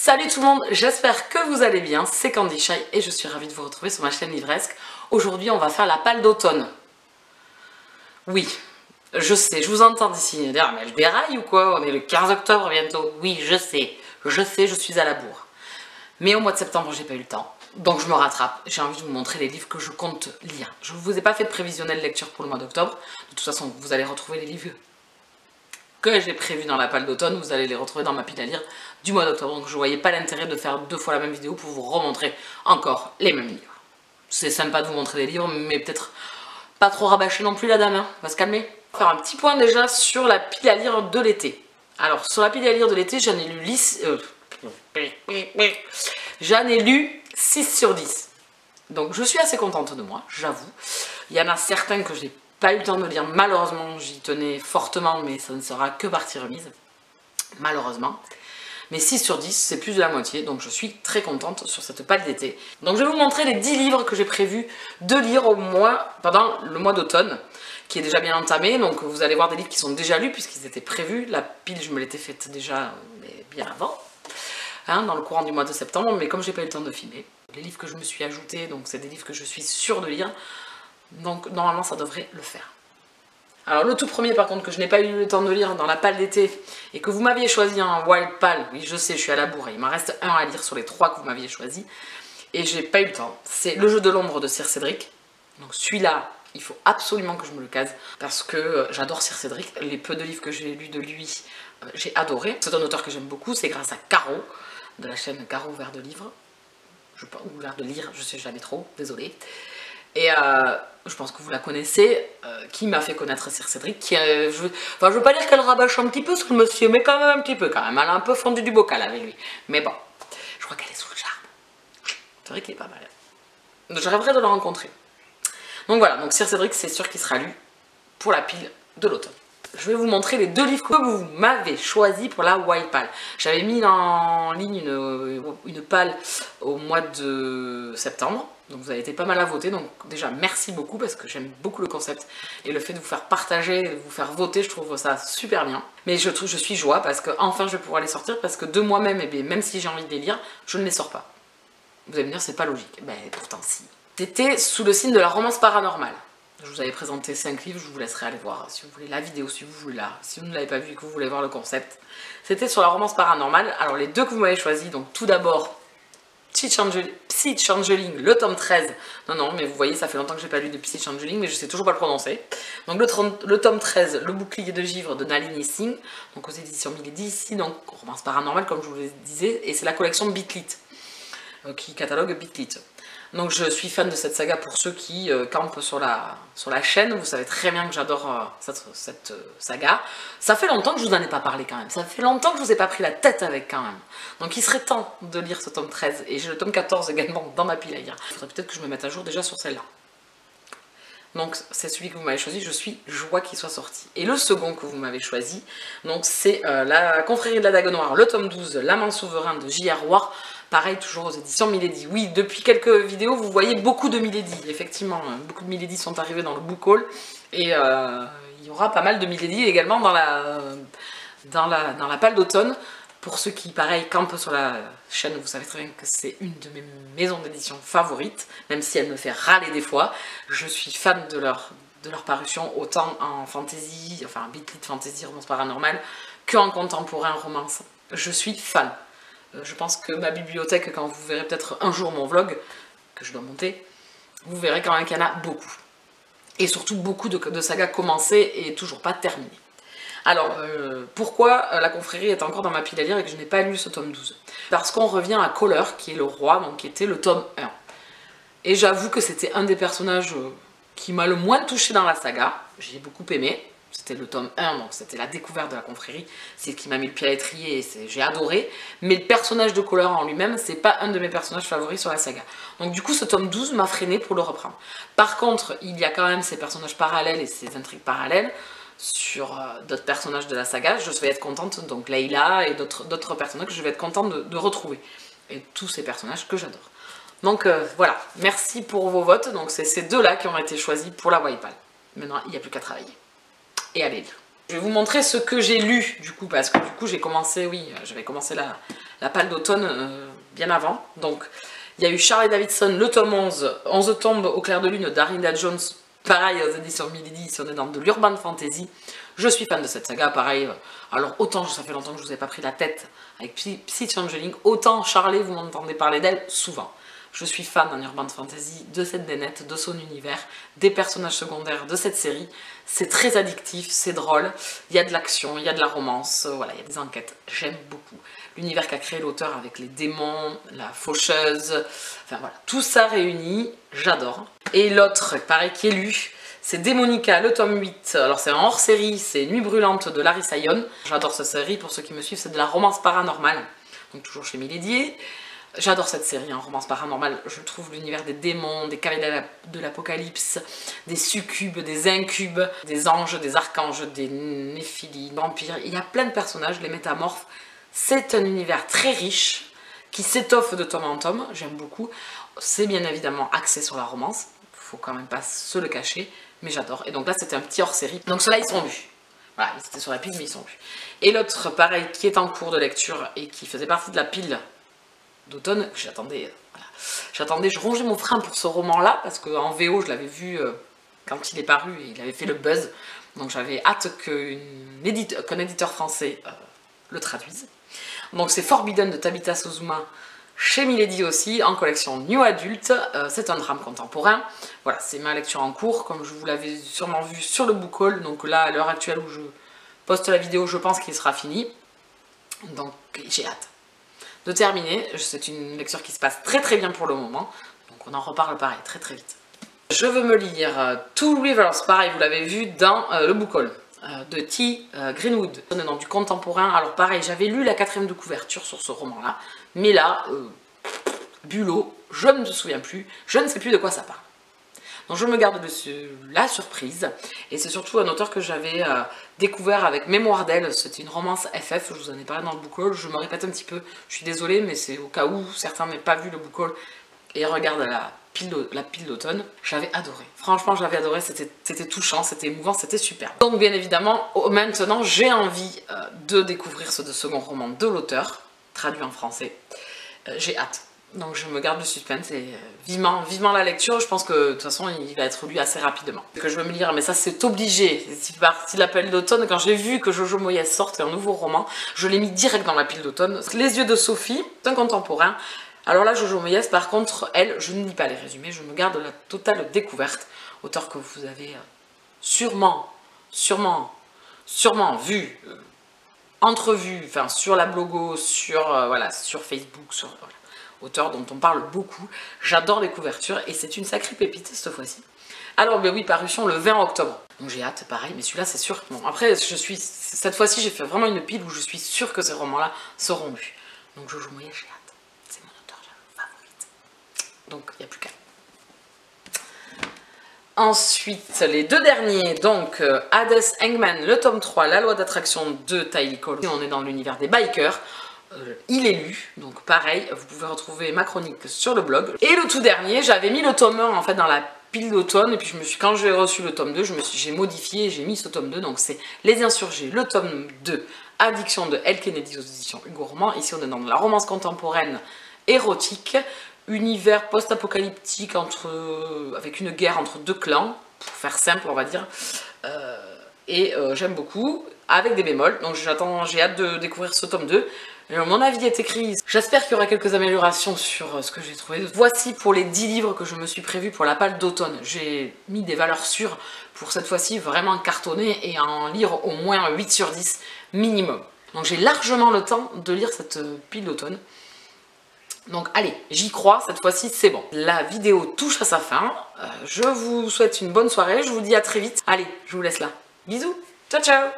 Salut tout le monde, j'espère que vous allez bien, c'est Candy Shy et je suis ravie de vous retrouver sur ma chaîne Livresque. Aujourd'hui on va faire la palle d'automne. Oui, je sais, je vous entends d'ici dire mais je déraille ou quoi? On est le 15 octobre bientôt. Oui, je sais, je suis à la bourre. Mais au mois de septembre j'ai pas eu le temps, donc je me rattrape. J'ai envie de vous montrer les livres que je compte lire. Je ne vous ai pas fait de prévisionnel lecture pour le mois d'octobre. De toute façon vous allez retrouver les livres que j'ai prévu dans la palle d'automne, vous allez les retrouver dans ma pile à lire du mois d'octobre. Donc je ne voyais pas l'intérêt de faire deux fois la même vidéo pour vous remontrer encore les mêmes livres. C'est sympa de vous montrer des livres, mais peut-être pas trop rabâcher non plus la dame, hein. On va se calmer. On va faire un petit point déjà sur la pile à lire de l'été. Alors sur la pile à lire de l'été, j'en ai lu 6 sur 10. Donc je suis assez contente de moi, j'avoue. Il y en a certains que j'ai pas eu le temps de lire, malheureusement, j'y tenais fortement, mais ça ne sera que partie remise, malheureusement. Mais 6 sur 10, c'est plus de la moitié, donc je suis très contente sur cette palle d'été. Donc je vais vous montrer les 10 livres que j'ai prévu de lire pendant le mois d'automne, qui est déjà bien entamé. Donc vous allez voir des livres qui sont déjà lus, puisqu'ils étaient prévus. La pile, je me l'étais faite déjà mais bien avant, hein, dans le courant du mois de septembre, mais comme j'ai pas eu le temps de filmer, les livres que je me suis ajoutés, donc c'est des livres que je suis sûre de lire, donc normalement ça devrait le faire. Alors le tout premier par contre que je n'ai pas eu le temps de lire dans la palle d'été et que vous m'aviez choisi en Wild Pal, oui je sais je suis à la bourre, il m'en reste un à lire sur les 3 que vous m'aviez choisi et j'ai pas eu le temps, c'est Le jeu de l'ombre de Sir Cédric. Donc celui-là il faut absolument que je me le case parce que j'adore Sir Cédric, les peu de livres que j'ai lus de lui j'ai adoré. C'est un auteur que j'aime beaucoup, c'est grâce à Caro de la chaîne Caro Vert de Livre, ou Vert de Lire, je sais jamais trop, désolée. Et je pense que vous la connaissez, qui m'a fait connaître Sir Cédric, je veux pas dire qu'elle rabâche un petit peu sur le monsieur, mais quand même un petit peu quand même, elle a un peu fondu du bocal avec lui. Mais bon, je crois qu'elle est sous le charme. C'est vrai qu'il est pas mal. Je rêverais de le rencontrer. Donc voilà, donc Sir Cédric, c'est sûr qu'il sera lu pour la pile de l'automne. Je vais vous montrer les 2 livres que vous m'avez choisis pour la Wild Pal. J'avais mis en ligne une palle au mois de septembre. Donc vous avez été pas mal à voter, donc déjà merci beaucoup parce que j'aime beaucoup le concept et le fait de vous faire partager, de vous faire voter, je trouve ça super bien. Mais je suis joie parce que enfin je vais pouvoir les sortir parce que de moi-même, et bien, même si j'ai envie de les lire, je ne les sors pas. Vous allez me dire c'est pas logique, ben pourtant si. C'était sous le signe de la romance paranormale. Je vous avais présenté 5 livres, je vous laisserai aller voir si vous voulez la vidéo, si vous ne l'avez pas vu et que vous voulez voir le concept. C'était sur la romance paranormale. Alors les 2 que vous m'avez choisis, donc tout d'abord Psy Changeling, le tome 13. Non, mais vous voyez, ça fait longtemps que j'ai pas lu de Psy Changeling, mais je sais toujours pas le prononcer. Donc le tome 13, Le bouclier de givre de Nalini Singh, donc aux éditions Milady ici, donc romance paranormale comme je vous le disais, et c'est la collection Bitlit, qui catalogue Bitlit. Donc je suis fan de cette saga pour ceux qui campent sur la chaîne. Vous savez très bien que j'adore cette saga. Ça fait longtemps que je vous en ai pas parlé quand même. Ça fait longtemps que je vous ai pas pris la tête avec quand même. Donc il serait temps de lire ce tome 13. Et j'ai le tome 14 également dans ma pile à lire. Il faudrait peut-être que je me mette à jour déjà sur celle-là. Donc c'est celui que vous m'avez choisi, je suis joie qu'il soit sorti. Et le second que vous m'avez choisi, donc c'est la confrérie de la Dague Noire, le tome 12, L'amant souverain de J.R. Roy. Pareil, toujours aux éditions Milady. Oui, depuis quelques vidéos, vous voyez beaucoup de Milady. Effectivement, beaucoup de Milady sont arrivés dans le book haul. Et il y aura pas mal de Milady également dans la palle d'automne. Pour ceux qui, pareil, campent sur la chaîne, vous savez très bien que c'est une de mes maisons d'édition favorites. Même si elle me fait râler des fois. Je suis fan de leur parution, autant en fantasy, enfin Bitlit fantasy, romance paranormale, qu'en contemporain romance. Je suis fan. Je pense que ma bibliothèque, quand vous verrez peut-être un jour mon vlog, que je dois monter, vous verrez quand même qu'il y en a beaucoup. Et surtout beaucoup de sagas commencées et toujours pas terminées. Alors, pourquoi la confrérie est encore dans ma pile à lire et que je n'ai pas lu ce tome 12? Parce qu'on revient à Kohler, qui est le roi, donc qui était le tome 1. Et j'avoue que c'était un des personnages qui m'a le moins touché dans la saga. J'ai beaucoup aimé. C'était le tome 1, donc c'était la découverte de la confrérie. C'est ce qui m'a mis le pied à l'étrier et j'ai adoré. Mais le personnage de Kohler en lui-même, c'est pas un de mes personnages favoris sur la saga. Donc du coup, ce tome 12 m'a freiné pour le reprendre. Par contre, il y a quand même ces personnages parallèles et ces intrigues parallèles sur d'autres personnages de la saga. Je vais être contente, donc Layla et d'autres personnages que je vais être contente de retrouver. Et tous ces personnages que j'adore. Donc voilà, merci pour vos votes. Donc c'est ces 2-là qui ont été choisis pour la Wild Pal. Maintenant, il n'y a plus qu'à travailler. Et allez lire. Je vais vous montrer ce que j'ai lu du coup, parce que du coup j'ai commencé, oui, j'avais commencé la palle d'automne bien avant. Donc il y a eu Charlie Davidson, le tome 11, 11 tombes au clair de lune d'Arlinda Jones, pareil aux éditions Milady, si on est dans de l'urban fantasy. Je suis fan de cette saga, pareil. Alors autant, ça fait longtemps que je vous ai pas pris la tête avec Psy Changeling, autant Charlie, vous m'entendez parler d'elle souvent. Je suis fan en urban fantasy, de cette nénette, de son univers, des personnages secondaires de cette série. C'est très addictif, c'est drôle, il y a de l'action, il y a de la romance, voilà, il y a des enquêtes. J'aime beaucoup l'univers qu'a créé l'auteur avec les démons, la faucheuse, enfin voilà, tout ça réuni, j'adore. Et l'autre, pareil, qui est lu, c'est Démonica, le tome 8. Alors c'est un hors-série, c'est Nuit brûlante de Larissa Yon. J'adore cette série, pour ceux qui me suivent, c'est de la romance paranormale, donc toujours chez Milady. J'adore cette série en romance paranormale, je trouve l'univers des démons, des cavaliers de l'apocalypse, des succubes, des incubes, des anges, des archanges, des néphilis, vampires, il y a plein de personnages, les métamorphes. C'est un univers très riche, qui s'étoffe de tome en tome, j'aime beaucoup. C'est bien évidemment axé sur la romance, faut quand même pas se le cacher, mais j'adore. Et donc là c'était un petit hors-série, donc ceux-là ils sont lus. Voilà, ils étaient sur la pile mais ils sont lus. Et l'autre, pareil, qui est en cours de lecture et qui faisait partie de la pile d'automne, j'attendais, voilà. J'attendais, je rongeais mon frein pour ce roman-là, parce qu'en VO, je l'avais vu quand il est paru, et il avait fait le buzz, donc j'avais hâte qu'un éditeur français le traduise. Donc c'est Forbidden de Tabitha Suzuma, chez Milady aussi, en collection New Adult, c'est un drame contemporain, voilà, c'est ma lecture en cours, comme je vous l'avais sûrement vu sur le book haul, donc là, à l'heure actuelle où je poste la vidéo, je pense qu'il sera fini, donc j'ai hâte de terminer. C'est une lecture qui se passe très très bien pour le moment, donc on en reparle pareil très très vite. Je veux me lire Two Rivers, pareil vous l'avez vu dans le book haul de T. Greenwood. On est dans du contemporain, alors pareil j'avais lu la 4e de couverture sur ce roman là, mais là, bulot, je ne me souviens plus, je ne sais plus de quoi ça parle. Donc je me garde la surprise, et c'est surtout un auteur que j'avais découvert avec Mémoire d'elle, c'était une romance FF, je vous en ai parlé dans le book haul, je me répète un petit peu, je suis désolée, mais c'est au cas où certains n'aient pas vu le book haul et regardent la pile d'automne. J'avais adoré, franchement j'avais adoré, c'était touchant, c'était émouvant, c'était super. Donc bien évidemment, maintenant j'ai envie de découvrir ce second roman de l'auteur, traduit en français, j'ai hâte. Donc je me garde le suspense et vivement la lecture, je pense que de toute façon il va être lu assez rapidement. Que je veux me lire, mais ça c'est obligé, c'est parti de la pile d'automne, quand j'ai vu que Jojo Moyes sorte un nouveau roman, je l'ai mis direct dans la pile d'automne. Les yeux de Sophie, c'est un contemporain. Alors là Jojo Moyes par contre, elle, je ne lis pas les résumés, je me garde la totale découverte. Auteur que vous avez sûrement vu, entrevu, enfin sur la blogo, sur, voilà, sur Facebook, sur... Voilà. Auteur dont on parle beaucoup, j'adore les couvertures et c'est une sacrée pépite cette fois-ci. Alors ben oui, parution le 20 octobre, donc j'ai hâte, pareil, mais celui-là c'est sûr. Bon après, cette fois-ci j'ai fait vraiment une pile où je suis sûre que ces romans-là seront lus. Donc Jojo Moyes, j'ai hâte, c'est mon auteur favorite. Donc il n'y a plus qu'à. Ensuite, les deux derniers, donc Hades Hangman, le tome 3, La loi d'attraction de Tylee Cole. On est dans l'univers des bikers. Il est lu, donc pareil, vous pouvez retrouver ma chronique sur le blog. Et le tout dernier, j'avais mis le tome 1 en fait dans la pile d'automne, et puis quand j'ai reçu le tome 2, j'ai modifié et j'ai mis ce tome 2, donc c'est Les Insurgés, le tome 2, Addiction de Elle Kennedy aux éditions Hugo Roman. Ici on est dans de la romance contemporaine érotique, univers post-apocalyptique avec une guerre entre deux clans, pour faire simple on va dire, j'aime beaucoup, avec des bémols, donc j'ai hâte de découvrir ce tome 2. Mon avis est écrit, j'espère qu'il y aura quelques améliorations sur ce que j'ai trouvé. Voici pour les 10 livres que je me suis prévu pour la palle d'automne. J'ai mis des valeurs sûres pour cette fois-ci vraiment cartonner et en lire au moins 8 sur 10 minimum. Donc j'ai largement le temps de lire cette pile d'automne. Donc allez, j'y crois, cette fois-ci c'est bon. La vidéo touche à sa fin, je vous souhaite une bonne soirée, je vous dis à très vite. Allez, je vous laisse là. Bisous, ciao ciao.